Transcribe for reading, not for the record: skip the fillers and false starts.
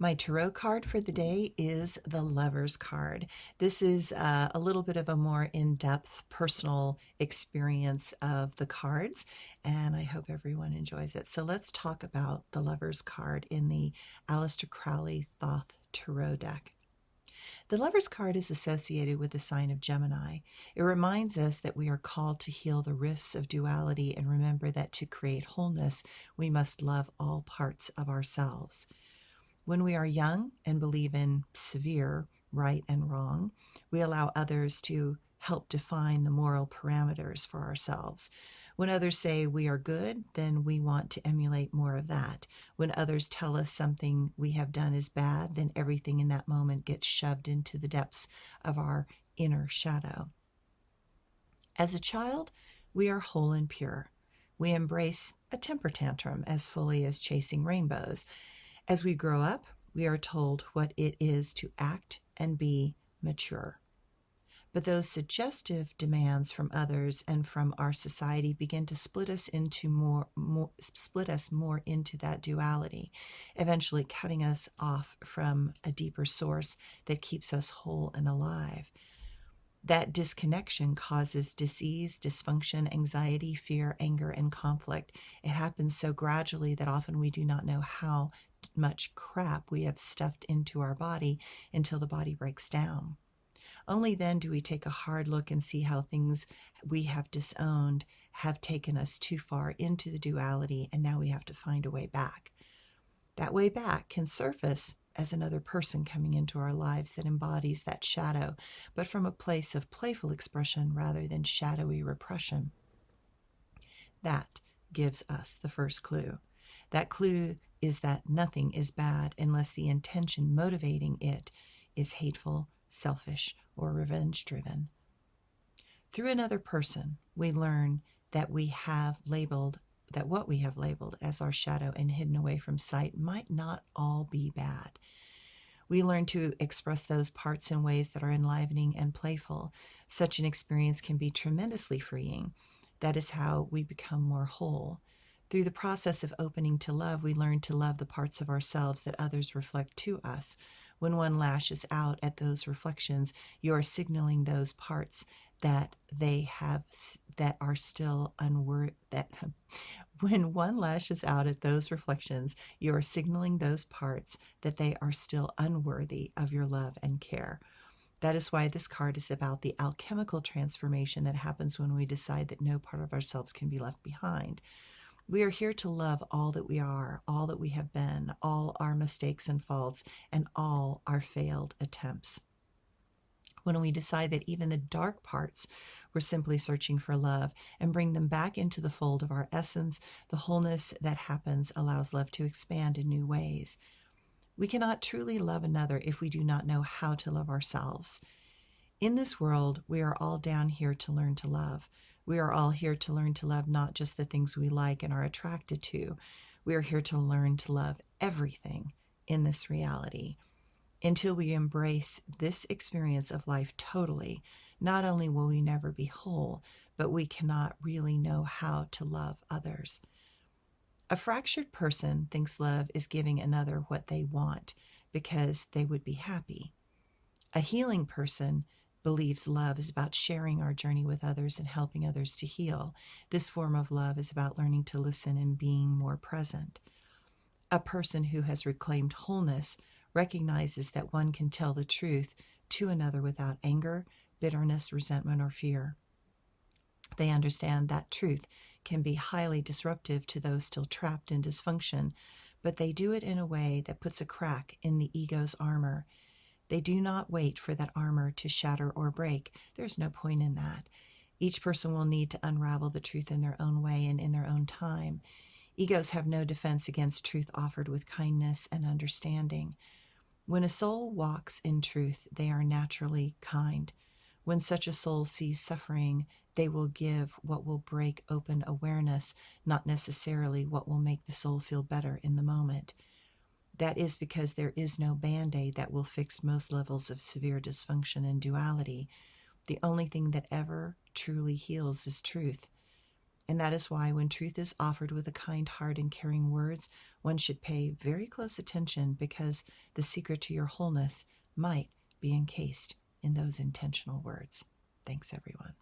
My tarot card for the day is the Lover's card. This is a little bit of a more in-depth personal experience of the cards, and I hope everyone enjoys it. So let's talk about the Lover's card in the Aleister Crowley Thoth Tarot deck. The Lover's card is associated with the sign of Gemini. It reminds us that we are called to heal the rifts of duality and remember that to create wholeness, we must love all parts of ourselves. When we are young and believe in severe right and wrong, we allow others to help define the moral parameters for ourselves. When others say we are good, then we want to emulate more of that. When others tell us something we have done is bad, then everything in that moment gets shoved into the depths of our inner shadow. As a child, we are whole and pure. We embrace a temper tantrum as fully as chasing rainbows. As we grow up, we are told what it is to act and be mature. But those suggestive demands from others and from our society begin to split us more into that duality, eventually cutting us off from a deeper source that keeps us whole and alive. That disconnection causes disease, dysfunction, anxiety, fear, anger, and conflict. It happens so gradually that often we do not know how much crap we have stuffed into our body until the body breaks down. Only then do we take a hard look and see how things we have disowned have taken us too far into the duality, and now we have to find a way back. That way back can surface as another person coming into our lives that embodies that shadow, but from a place of playful expression rather than shadowy repression. That gives us the first clue. That clue is that nothing is bad unless the intention motivating it is hateful, selfish, or revenge-driven. Through another person, we learn that what we have labeled as our shadow and hidden away from sight might not all be bad. We learn to express those parts in ways that are enlivening and playful. Such an experience can be tremendously freeing. That is how we become more whole. Through the process of opening to love, we learn to love the parts of ourselves that others reflect to us. When one lashes out at those reflections, you are signaling those parts that they have that are still unworthy. When one lashes out at those reflections, you are signaling those parts that they are still unworthy of your love and care. That is why this card is about the alchemical transformation that happens when we decide that no part of ourselves can be left behind. We are here to love all that we are, all that we have been, all our mistakes and faults, and all our failed attempts. When we decide that even the dark parts were simply searching for love and bring them back into the fold of our essence, the wholeness that happens allows love to expand in new ways. We cannot truly love another if we do not know how to love ourselves. In this world, we are all down here to learn to love. We are all here to learn to love not just the things we like and are attracted to. We are here to learn to love everything in this reality. Until we embrace this experience of life totally, not only will we never be whole, but we cannot really know how to love others. A fractured person thinks love is giving another what they want because they would be happy. A healing person believes love is about sharing our journey with others and helping others to heal. This form of love is about learning to listen and being more present. A person who has reclaimed wholeness recognizes that one can tell the truth to another without anger, bitterness, resentment, or fear. They understand that truth can be highly disruptive to those still trapped in dysfunction, but they do it in a way that puts a crack in the ego's armor. They do not wait for that armor to shatter or break. There's no point in that. Each person will need to unravel the truth in their own way and in their own time. Egos have no defense against truth offered with kindness and understanding. When a soul walks in truth, they are naturally kind. When such a soul sees suffering, they will give what will break open awareness, not necessarily what will make the soul feel better in the moment. That is because there is no band-aid that will fix most levels of severe dysfunction and duality. The only thing that ever truly heals is truth. And that is why when truth is offered with a kind heart and caring words, one should pay very close attention, because the secret to your wholeness might be encased in those intentional words. Thanks, everyone.